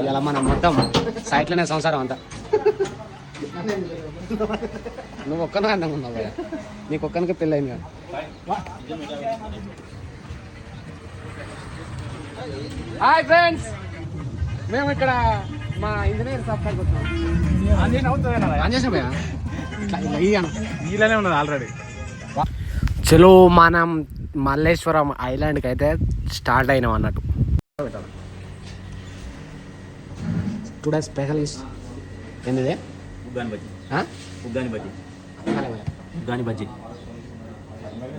ఇలా మనం మొత్తం సైట్లోనే సంసారం అంతా. నువ్వు ఒక్కనే అందంగా ఉన్నావు భయ, నీకు ఒక్కనికే పెళ్ళి అయింది కదా. హాయ్ ఫ్రెండ్స్, మేము ఇక్కడ మా ఇంజనీర్ సబ్స్క్రైబ్ వచ్చాం. ఇలానే ఉన్నది ఆల్రెడీ. చలో మనం మల్లేశ్వరం ఐలాండ్కి అయితే స్టార్ట్ అయినాం అన్నట్టు. టుడే స్పెషలిస్ట్ ఏంటిది? ఉగ్గాని బజ్జీ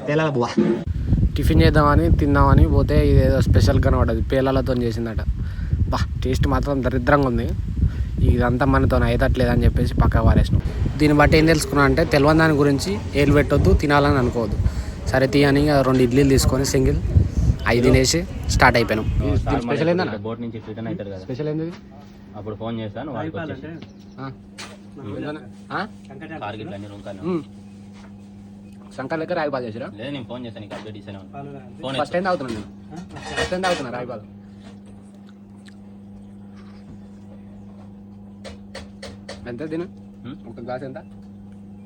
పేలాల బువ్వ. టిఫిన్ చేద్దామని తిందామని పోతే ఇదేదో స్పెషల్ కనబడ్డది, పేలాలతో చేసిందట. బా టేస్ట్ మాత్రం దరిద్రంగా ఉంది. ఇదంతా మనతో అయ్యేటట్లేదని చెప్పేసి పక్కకు వారేసినాం. దీన్ని బట్టి ఏం తెలుసుకున్నా అంటే తెలియని దాని గురించి ఏలు పెట్టొద్దు, తినాలని అనుకోవద్దు. సరే తీయని 2 ఇడ్లీలు తీసుకొని సింగిల్ 5 తినేసి స్టార్ట్ అయిపోయినాం. స్పెషల్ ఏందన్నా? బోట్ నుంచి రిటర్న్ అవుతారు కదా. స్పెషల్ ఏంది? అప్పుడు ఫోన్ చేస్తాను శంకర్ లెక్క రాయిపాలు చేసిరా? లేదు, నేను ఫోన్ చేస్తాను నీకు అప్డేట్ ఇస్తాను. ఫస్ట్ టైం తాగుతున్నాను నేను, ఫస్ట్ టైం తాగుతున్నా రాయిపాలు. ఎంత తిను? ఒక గ్లాస్ ఎంత?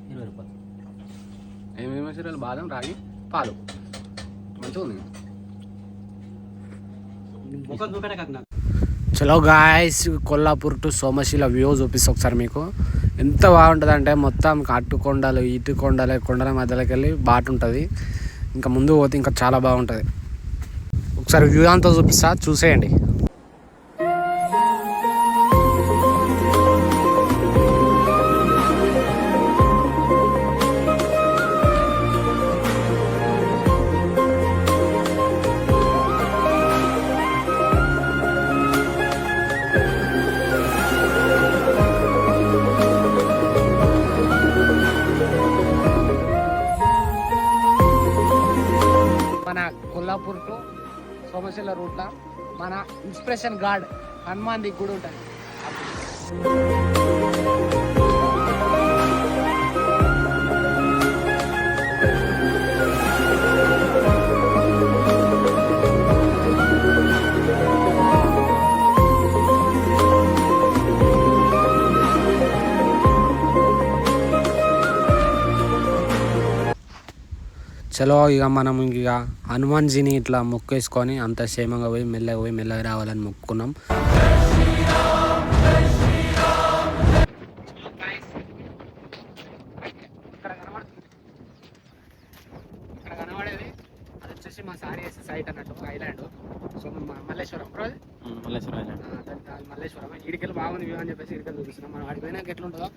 20 రూపాయలు. ఏమేమి వేసారు? బాదం, రాగి, పాలు. మంచిగా ఉంది. చలో guys, Kollapur to Somasila view చూపిస్తా ఒకసారి మీకు. ఎంత బాగుంటుంది అంటే మొత్తం అటు కొండలు ఇటు కొండలు, కొండల మధ్యలోకి వెళ్ళి బాట ఉంటుంది. ఇంకా ముందు పోతే ఇంకా చాలా బాగుంటుంది. ఒకసారి వ్యూ అంతా చూపిస్తా, చూసేయండి. మన కొల్లాపూర్ టు సోమశిల రూట్లో మన ఇన్స్పిరేషన్ గార్డ్ హనుమాన్ ది గుడి ఉంటుంది. చలో ఇక మనం ఇక హనుమాన్జీని ఇట్లా మొక్కేసుకొని అంత క్షేమంగా పోయి మెల్లగా రావాలని మొక్కుకున్నాం. ఇక్కడ కనబడేది అది వచ్చేసి మా సారీ వేసే సైట్ అన్నట్టు, ఒక ఐలాండ్. సో మల్లేశ్వరం మల్లేశ్వరం ఇడికెళ్ళి బాగుంది వ్యూ అని చెప్పేసి ఇడికెళ్ళి చూపిస్తున్నాం. మనం అడిగిపోయినాక ఎట్లుంటుందో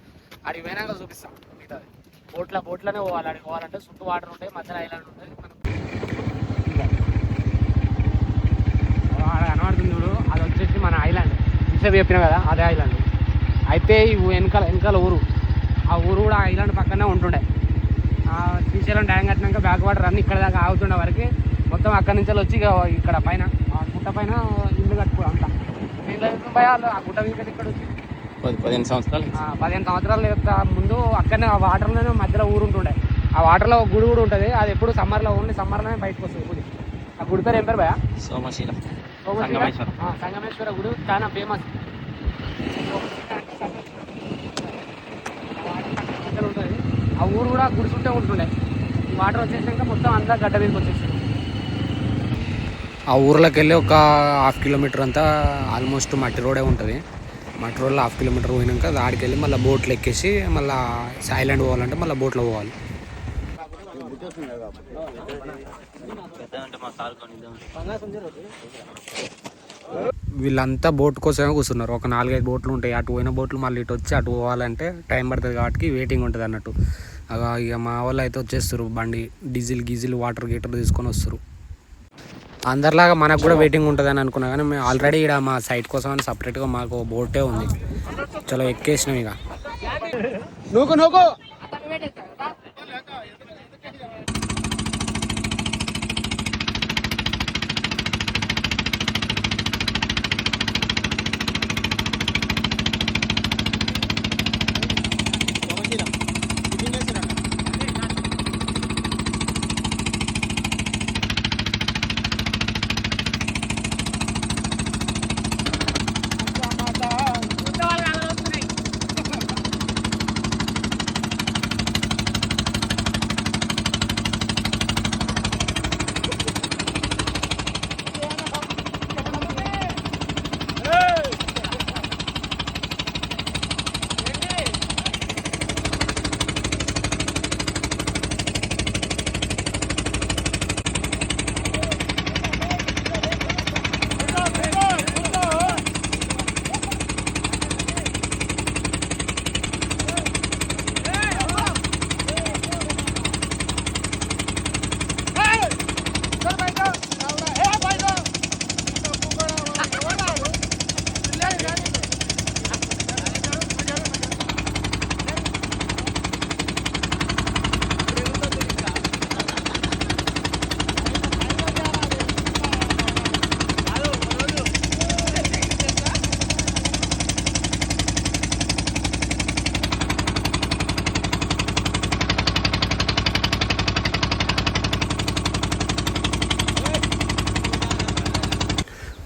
అడిగిపోయినాక చూపిస్తాం. మిగతాది బోట్లోనే పోవాలి. అడిగి పోవాలంటే చుట్టూ వాటర్ ఉంటాయి, మధ్యలో ఐలాండ్ ఉంటుంది. కనబడుతుంది చూడు, అది వచ్చేసి మన ఐలాండ్. ఇంతసేపు చెప్పినా కదా అదే ఐలాండ్. అయితే ఈ వెనకాల ఊరు, ఆ ఊరు కూడా ఐలాండ్ పక్కనే ఉంటుండే. శ్రీశైలం డ్యామ్ కట్టినాక బ్యాక్ వాటర్ అన్నీ ఇక్కడ దాకా ఆగుతుండే వరకు మొత్తం అక్కడి నుంచి వచ్చి ఇక్కడ పైన గుట్ట పైన ఇల్లు కట్టుకో అంతా. భయాలు ఆ గుట్ట మీద ఇక్కడ వచ్చి 15 సంవత్సరాలు ముందు అక్కడనే ఆ వాటర్లోనే మధ్యలో ఊరు ఉంటుండే. ఆ వాటర్లో ఒక గుడి కూడా ఉంటుంది. అది ఎప్పుడు సమ్మర్లో, ఓన్లీ సమ్మర్లోనే బయటకు వస్తుంది గుడి. ఆ గుడి పేరు ఏం పేరు భయ? సోమశిల సంగమేశ్వర గుడి చాలా ఫేమస్. ఉంటుంది ఆ ఊరు కూడా గుడిచుంటే ఉంటుండే. ఈ వాటర్ వచ్చేసాక మొత్తం అంతా గడ్డ మీదకి వచ్చేసాడు. ఆ ఊర్లోకి వెళ్ళి ఒక 1/2 కిలోమీటర్ అంతా ఆల్మోస్ట్ మట్టి రోడే ఉంటుంది. మట్టి రోడ్లో 1/2 కిలోమీటర్ పోయినాక ఆడికి వెళ్ళి మళ్ళీ బోట్లు ఎక్కేసి మళ్ళీ ఐలాండ్ పోవాలంటే మళ్ళీ బోట్లో పోవాలి. వీళ్ళంతా బోట్ కోసమే కూర్చున్నారు. ఒక 4-5 బోట్లు ఉంటాయి. అటు పోయిన బోట్లు మళ్ళీ ఇటు వచ్చి అటు పోవాలంటే టైం పడుతుంది కాబట్టి వెయిటింగ్ ఉంటుంది అన్నట్టు. ఇక మా వాళ్ళు అయితే వచ్చేస్తారు, బండి డీజిల్ వాటర్ గీటర్ తీసుకొని వస్తారు. అందరిలాగా మనకు కూడా వెయిటింగ్ ఉంటుంది అని అనుకున్నా, కానీ మేము ఆల్రెడీ ఇక్కడ మా సైట్ కోసం అని సపరేట్గా మాకు బోటే ఉంది. చలో ఎక్కేసినాం ఇక. నూకు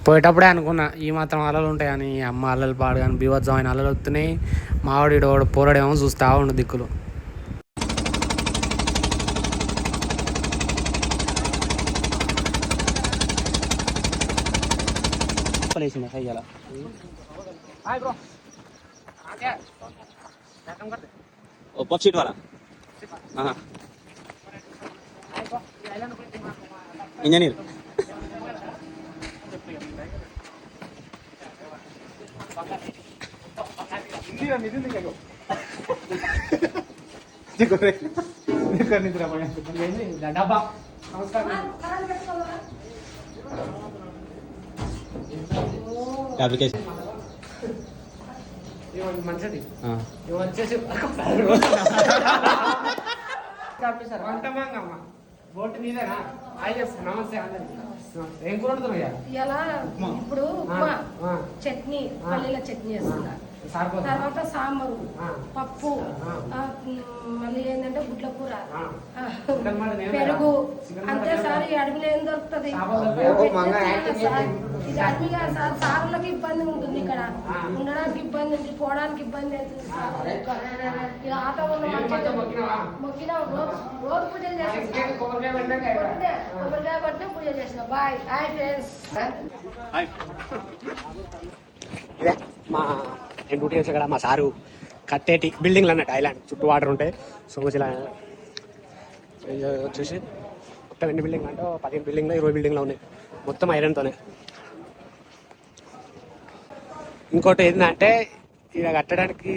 పోయేటప్పుడే అనుకున్నా ఈ మాత్రం అలలు ఉంటాయని, అమ్మ అల్లలు పాడు కానీ బీభత్సమైన అలలు వస్తున్నాయి. మావాడు పోరాడేమో చూస్తా ఉండు దిక్కులు. पफ शीट वाला हाँ इंजीनियर एप्लीकेशन మంచిది हाँ వచ్చేసి బోట్ నీదేనా నమస్తే అందరికి. ఏం కూర వండుతున్నాయ్యా? ఇలా ఇప్పుడు ఉప్మా, చట్నీ, పల్లీల చట్నీ వేస్తున్నా. తర్వాత సాంబారు, పప్పు, మళ్ళీ ఏంటంటే గుడ్ల కూర, పెరుగు. అంతే సార్, ఈ అడవిలో ఏం దొరుకుతుంది? ఇది అడవిగా సార్, సార్లకి ఇబ్బంది ఉంటుంది, ఇక్కడ ఉండడానికి ఇబ్బంది ఉంది, పోవడానికి ఇబ్బంది అవుతుంది సార్. ఇక ఆటో మొక్కిన రోజు పూజ చేస్తాం, కొబ్బరికాయ కొట్టిన పూజ చేసిన. బాయ్. Hi friends. ఇదే మా నేను డ్యూటీ చేసే కదా మా సారు కట్టేటి బిల్డింగ్లు అన్నట్టు ఐలాండ్ చుట్టూ వాటర్ ఉంటాయి. సో ఇలా వచ్చేసి మొత్తం ఎన్ని బిల్డింగ్లు అంటే 15 బిల్డింగ్లు 20 బిల్డింగ్లు ఉన్నాయి మొత్తం ఐరన్తోనే. ఇంకోటి ఏంటంటే ఇక కట్టడానికి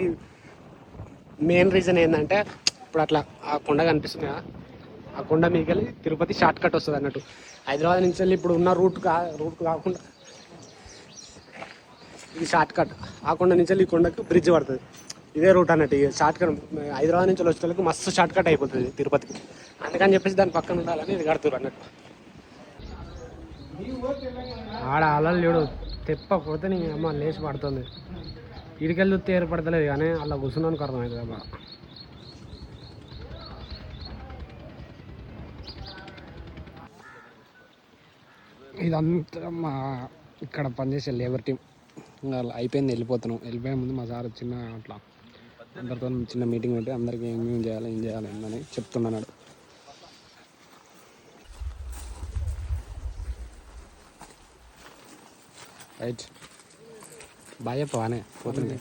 మెయిన్ రీజన్ ఏంటంటే ఇప్పుడు అట్లా ఆ కొండ కనిపిస్తుంది కదా, ఆ కొండ మీకు వెళ్ళి తిరుపతి షార్ట్ కట్ వస్తుంది అన్నట్టు. హైదరాబాద్ నుంచి వెళ్ళి ఇప్పుడు ఉన్న రూట్ కాకుండా ఇది షార్ట్ కట్. ఆ కొండ నుంచి వెళ్ళి ఈ కొండకు బ్రిడ్జ్ పడుతుంది. ఇదే రూట్ అన్నట్టు. షార్ట్ కట్ హైదరాబాద్ నుంచి వచ్చే వాళ్ళకి మస్తు షార్ట్ కట్ అయిపోతుంది తిరుపతికి. అందుకని చెప్పేసి దాని పక్కన ఉండాలని ఇది కడుతున్నారు అన్నట్టు. ఆడ అలలు చూడు, తెప్పకపోతే నీ అమ్మ లేచి పడుతుంది. ఇడికెళ్ళి చూస్తే ఏర్పడతలేదు కానీ అలా కూర్చున్నాను అర్థమవుతుంది అబ్బా. ఇదంతా మా ఇక్కడ పనిచేసే లేబర్ టీం. ఇంకా అయిపోయింది, వెళ్ళిపోయే ముందు మా సార్ చిన్న అట్లా అందరితో చిన్న మీటింగ్ పెట్టి అందరికీ ఏం చేయాలి అని చెప్తున్నాడు. రైట్ బాయ్ చెప్పవానే పోతుంది.